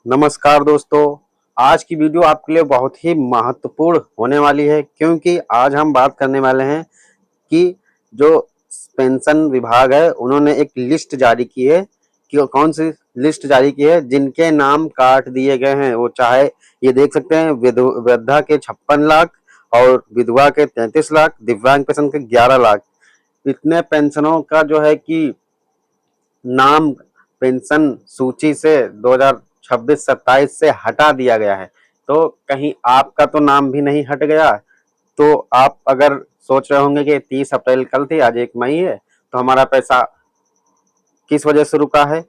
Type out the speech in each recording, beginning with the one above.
नमस्कार दोस्तों। आज की वीडियो आपके लिए बहुत ही महत्वपूर्ण होने वाली है, क्योंकि आज हम बात करने वाले हैं कि जो पेंशन विभाग है उन्होंने एक लिस्ट जारी की है कि कौन सी लिस्ट जारी की है जिनके नाम काट दिए गए हैं। वो चाहे ये देख सकते हैं, वृद्धा के 56 लाख और विधवा के 33 लाख, दिव्यांग पेंशन के 11 लाख। इतने पेंशनों का जो है कि नाम पेंशन सूची से 2026-27 से हटा दिया गया है। तो कहीं आपका तो नाम भी नहीं हट गया। तो आप अगर सोच रहे होंगे कि 30 अप्रैल कल थी, आज 1 मई है, तो हमारा पैसा किस वजह से रुका है,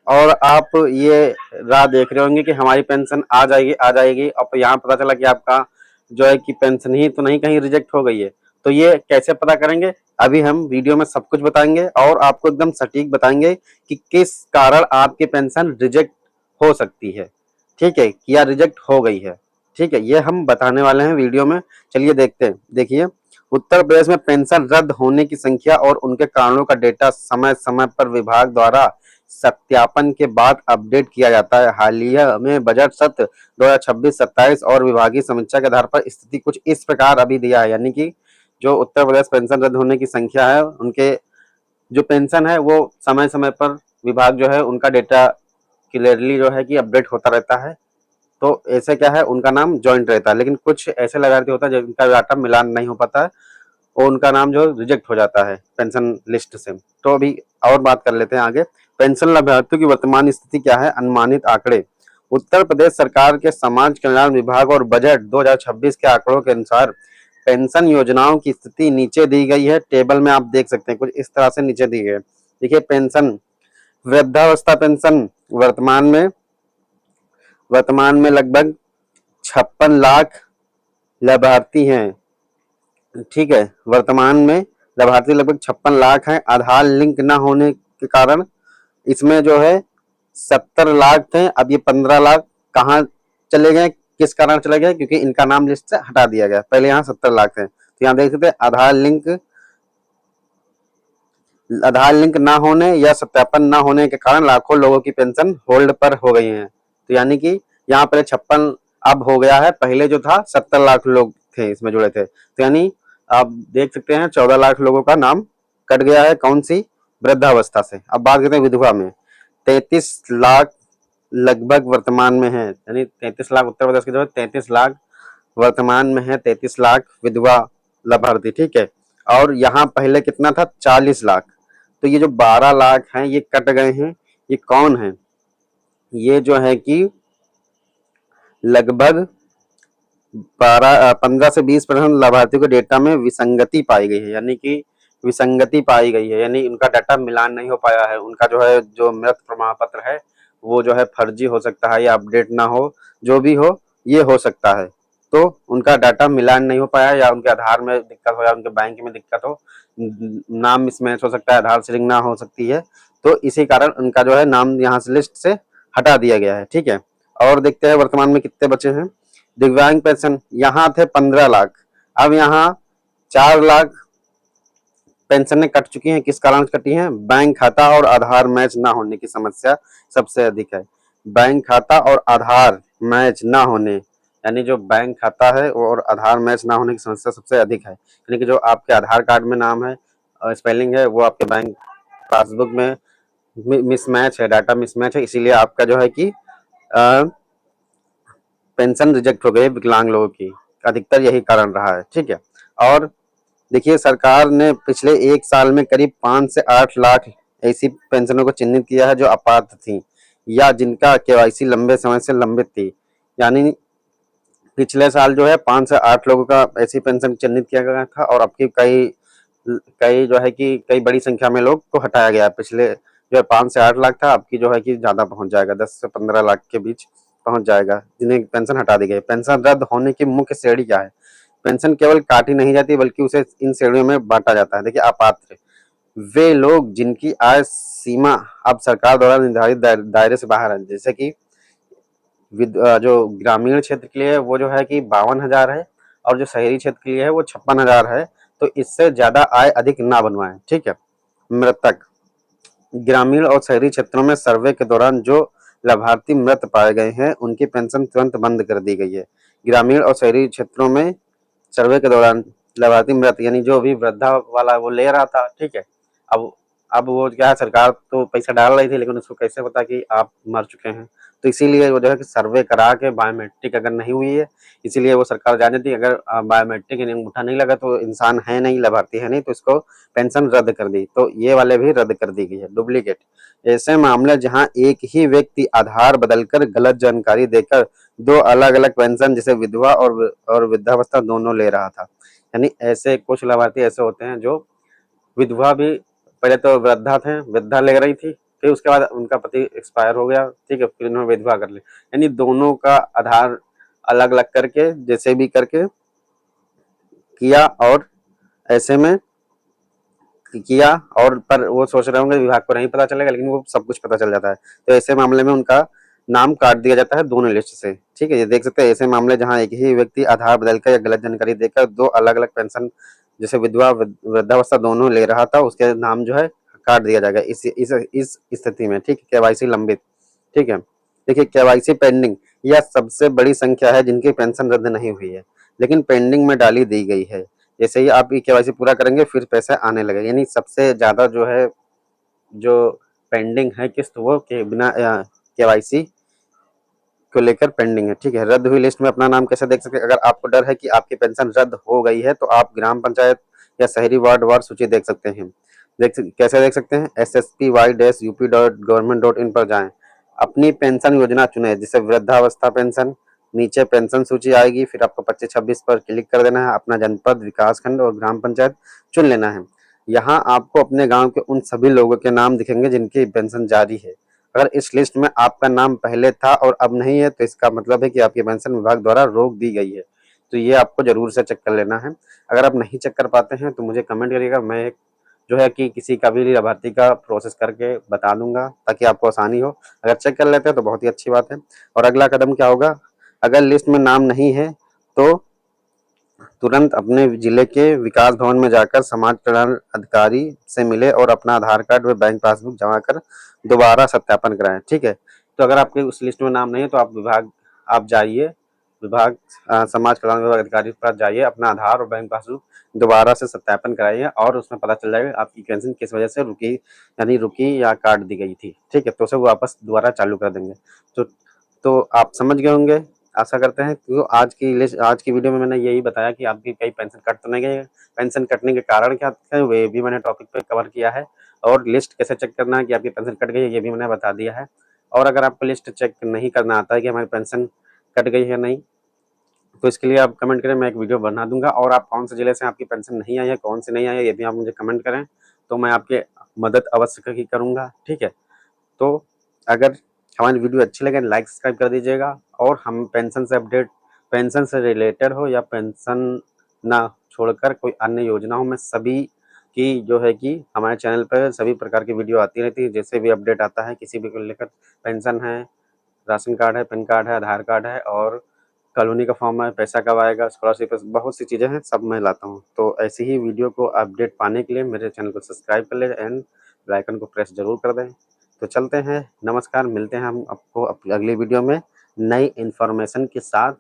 और आप ये राह देख रहे होंगे कि हमारी पेंशन आ जाएगी आ जाएगी, अब यहाँ पता चला कि आपका जो है कि पेंशन ही तो नहीं कहीं रिजेक्ट हो गई है। तो ये कैसे पता करेंगे, अभी हम वीडियो में सब कुछ बताएंगे और आपको एकदम सटीक बताएंगे कि किस कारण आपकी पेंशन रिजेक्ट हो सकती है, ठीक है, या रिजेक्ट हो गई है। ठीक है, ये हम बताने वाले हैं वीडियो में। चलिए देखते हैं। देखिए, उत्तर प्रदेश में पेंशन रद्द होने की संख्या और उनके कारणों का डेटा समय समय पर विभाग द्वारा सत्यापन के बाद अपडेट किया जाता है। हालिया में बजट सत्र 2026-27 और विभागीय समीक्षा के आधार पर स्थिति कुछ इस प्रकार अभी दिया है। यानी कि जो उत्तर प्रदेश पेंशन रद्द होने की संख्या है, उनके जो पेंशन है वो समय समय पर विभाग जो है उनका डेटा क्लियरली जो है कि अपडेट होता रहता है। तो ऐसे क्या है, उनका नाम ज्वाइंट रहता है, लेकिन कुछ ऐसे लाभार्थी होता है जिनका डाटा मिलान नहीं हो पाता है और उनका नाम जो रिजेक्ट हो जाता है पेंशन लिस्ट से। तो अभी और बात कर लेते हैं आगे। पेंशन लाभार्थियों की वर्तमान स्थिति क्या है, अनुमानित आंकड़े। उत्तर प्रदेश सरकार के समाज कल्याण विभाग और बजट 2026 के आंकड़ों के अनुसार पेंशन योजनाओं की स्थिति नीचे दी गई है। टेबल में आप देख सकते हैं, कुछ इस तरह से नीचे दी गई है। देखिए, पेंशन वृद्धावस्था पेंशन वर्तमान में लगभग 56 लाख लाभार्थी हैं। ठीक है, वर्तमान में लाभार्थी लगभग 56 लाख हैं। आधार लिंक न होने के कारण इसमें जो है 70 लाख थे, अब ये 15 लाख कहाँ चले गए, किस कारण चले गए, क्योंकि इनका नाम लिस्ट से हटा दिया गया। पहले यहाँ 70 लाख थे। तो यहाँ देख सकते हैं, आधार लिंक ना होने या सत्यापन ना होने के कारण लाखों लोगों की पेंशन होल्ड पर हो गई है। तो यानी कि यहाँ पर 56 अब हो गया है, पहले जो था 70 लाख लोग थे इसमें जुड़े थे। तो यानी आप देख सकते हैं 14 लाख लोगों का नाम कट गया है। कौन सी? वृद्धावस्था से। अब बात करते हैं विधवा में। 33 लाख लगभग वर्तमान में है, यानी 33 लाख उत्तर प्रदेश की जो है 33 लाख वर्तमान में है। 33 लाख विधवा लाभार्थी, ठीक है। और यहाँ पहले कितना था? 40 लाख। तो ये जो 12 लाख हैं ये कट गए हैं। ये कौन है? ये जो है कि लगभग 15 से 20% लाभार्थियों के डेटा में विसंगति पाई गई है। यानी कि विसंगति पाई गई है, यानी उनका डाटा मिलान नहीं हो पाया है। उनका जो है जो मृत प्रमाण पत्र है वो जो है फर्जी हो सकता है या अपडेट ना हो, जो भी हो ये हो सकता है। तो उनका डाटा मिलान नहीं हो पाया, या उनके आधार में दिक्कत हो, या उनके बैंक में दिक्कत हो, नाम मिसमैच हो सकता है, आधार से लिंक ना हो सकती है। तो इसी कारण उनका जो है नाम यहाँ से लिस्ट से हटा दिया गया है, ठीक है। और देखते हैं वर्तमान में कितने बचे हैं। दिव्यांग पेंशन यहाँ थे 15 लाख, अब यहाँ 4 लाख पेंशनें कट चुकी हैं। किस कारण कटी हैं? बैंक खाता और आधार मैच ना होने की समस्या सबसे अधिक है। बैंक खाता और आधार मैच ना होने, यानी जो बैंक खाता है और आधार मैच ना होने की समस्या सबसे अधिक है। यानी कि जो आपके आधार कार्ड में नाम है स्पेलिंग है, वो आपके बैंक पासबुक में मिसमैच है, डाटा मिसमैच है, इसीलिए आपका जो है कि पेंशन रिजेक्ट हो गई विकलांग लोगों की। अधिकतर यही कारण रहा है, ठीक है। और देखिए, सरकार ने पिछले 1 साल में करीब 5 से 8 लाख ऐसी पेंशनों को चिन्हित किया है जो अपात्र थी या जिनका केवाईसी लंबे समय से लंबित थी। यानी पिछले साल जो है 5 से 8 लोगों का ऐसी पेंशन चिन्हित किया गया था, और अब की कई कई जो है कि कई बड़ी संख्या में लोग को हटाया गया। पिछले जो है 5 से 8 लाख था, अब की जो है कि ज्यादा पहुंच जाएगा, 10 से 15 लाख के बीच पहुंच जाएगा जिन्हें पेंशन हटा दी गई। पेंशन रद्द होने की मुख्य श्रेणी क्या है? पेंशन केवल काटी नहीं जाती बल्कि उसे इन श्रेणियों में बांटा जाता है। देखिए, अपात्र वे लोग जिनकी आय सीमा अब सरकार द्वारा निर्धारित दायरे से बाहर है। जैसे कि जो ग्रामीण क्षेत्र के लिए है वो जो है कि 52,000 है, और जो शहरी क्षेत्र के लिए है वो 56,000 है। तो इससे ज्यादा आय अधिक ना बनवाएं, ठीक है। मृतक ग्रामीण और शहरी क्षेत्रों में सर्वे के दौरान जो लाभार्थी मृत पाए गए हैं उनकी पेंशन तुरंत बंद कर दी गई है। ग्रामीण और शहरी क्षेत्रों में सर्वे के दौरान लाभार्थी मृत यानी जो भी वृद्धा वाला वो ले रहा था, ठीक है, अब अब वो क्या है, सरकार तो पैसा डाल रही थी लेकिन उसको कैसे पता कि आप मर चुके हैं, तो इसीलिए वो जो है कि सर्वे करा के बायोमेट्रिक अगर नहीं हुई है, इसीलिए वो सरकार जाने थी अगर बायोमेट्रिक यानी अंगूठा नहीं लगा तो इंसान है नहीं, लाभार्थी है नहीं, तो इसको पेंशन रद्द कर दी, तो ये वाले भी रद्द कर दी गई है डुप्लीकेट। ऐसे मामले जहां एक ही व्यक्ति आधार बदलकर गलत जानकारी देकर दो अलग अलग पेंशन जैसे विधवा और वृद्धावस्था दोनों ले रहा था, यानी ऐसे कुछ लाभार्थी ऐसे होते हैं जो विधवा भी, पहले तो वृद्धा थे, वृद्धा ले रही थी, फिर उसके बाद उनका पति एक्सपायर हो गया, ठीक है, फिर उन्होंने विधवा कर ली, यानी दोनों का आधार अलग अलग करके जैसे भी करके किया, और ऐसे में किया, और पर वो सोच रहे होंगे विभाग को नहीं पता चलेगा, लेकिन वो सब कुछ पता चल जाता है, तो ऐसे मामले में उनका नाम काट दिया जाता है दोनों लिस्ट से, ठीक है। ये देख सकते हैं ऐसे मामले जहां एक ही व्यक्ति आधार बदलकर या गलत जानकारी देकर दो अलग अलग पेंशन जैसे विधवा वृद्धावस्था दोनों ले रहा था, उसके नाम जो है काट दिया जाएगा इस स्थिति में, ठीक है। केवाईसी लंबित, ठीक है। देखिए केवाईसी पेंडिंग, यह सबसे बड़ी संख्या है जिनकी पेंशन रद्द नहीं हुई है लेकिन पेंडिंग में डाली दी गई है। जैसे ही आप ये केवाईसी पूरा करेंगे फिर पैसे आने लगे, यानी सबसे ज्यादा जो है जो पेंडिंग है किस्त वो के बिना केवाईसी को लेकर पेंडिंग है, ठीक है। रद्द हुई लिस्ट में अपना नाम कैसे देख सकते हैं, अगर आपको डर है कि आपकी पेंशन रद्द हो गई है तो आप ग्राम पंचायत या शहरी वार्ड वार सूची देख सकते हैं। कैसे देख सकते हैं, ssp.up.government.in पर जाएं, अपनी पेंशन योजना चुने, जैसे वृद्धावस्था पेंशन, नीचे पेंशन सूची आएगी, फिर आपको 25-26 पर क्लिक कर देना है, अपना जनपद, विकास खंड और ग्राम पंचायत चुन लेना है। यहाँ आपको अपने गांव के उन सभी लोगों के नाम दिखेंगे जिनकी पेंशन जारी है। अगर इस लिस्ट में आपका नाम पहले था और अब नहीं है तो इसका मतलब है कि आपकी पेंशन विभाग द्वारा रोक दी गई है, तो ये आपको जरूर से चेक कर लेना है। अगर आप नहीं चेक कर पाते हैं तो मुझे कमेंट करिएगा, मैं जो है कि किसी का भी लाभार्थी का प्रोसेस करके बता दूंगा ताकि आपको आसानी हो। अगर चेक कर लेते हैं तो बहुत ही अच्छी बात है। और अगला कदम क्या होगा, अगर लिस्ट में नाम नहीं है तो तुरंत अपने जिले के विकास भवन में जाकर समाज कल्याण अधिकारी से मिले और अपना आधार कार्ड व बैंक पासबुक जमा कर दोबारा सत्यापन कराएं, ठीक है। तो अगर आपके उस लिस्ट में नाम नहीं है तो आप जाइए विभाग समाज कल्याण विभाग अधिकारी के पास जाइए, अपना आधार और बैंक पासबुक दोबारा से सत्यापन कराइए और उसमें पता चल जाएगा आपकी पेंशन किस वजह से रुकी, यानी रुकी या काट दी गई थी, ठीक है। तो उसे वापस दोबारा चालू कर देंगे। तो आप समझ गए होंगे, आशा करते हैं। क्योंकि आज की वीडियो में मैंने यही बताया कि आपकी कहीं पेंशन कट तो नहीं गई, पेंशन कटने के कारण क्या है वे भी मैंने टॉपिक पे कवर किया है, और लिस्ट कैसे चेक करना है कि आपकी पेंशन कट गई है ये भी मैंने बता दिया है। और अगर आपको लिस्ट चेक नहीं करना आता है कि हमारी पेंशन कट गई है नहीं, तो इसके लिए आप कमेंट करें, मैं एक वीडियो बना दूंगा। और आप कौन से जिले से आपकी पेंशन नहीं आई है, कौन से नहीं आई है, ये भी आप मुझे कमेंट करें तो मैं आपकी मदद अवश्य ही करूँगा, ठीक है। तो अगर हमारी वीडियो अच्छी लगे लाइक सब्सक्राइब कर दीजिएगा, और हम पेंशन से रिलेटेड हो या पेंशन ना छोड़कर कोई अन्य योजना हो, मैं सभी की जो है कि हमारे चैनल पर सभी प्रकार की वीडियो आती रहती है, जैसे भी अपडेट आता है किसी भी को लेकर, पेंशन है, राशन कार्ड है, पैन कार्ड है, आधार कार्ड है, और कॉलोनी का फॉर्म है, पैसा कब आएगा, स्कॉलरशिप, बहुत सी चीज़ें हैं, सब मैं लाता हूँ। तो ऐसी ही वीडियो को अपडेट पाने के लिए मेरे चैनल को सब्सक्राइब कर लें एंड बेल आइकन को प्रेस जरूर कर दें। तो चलते हैं, नमस्कार, मिलते हैं हम आपको अगली वीडियो में नई इन्फॉर्मेशन के साथ।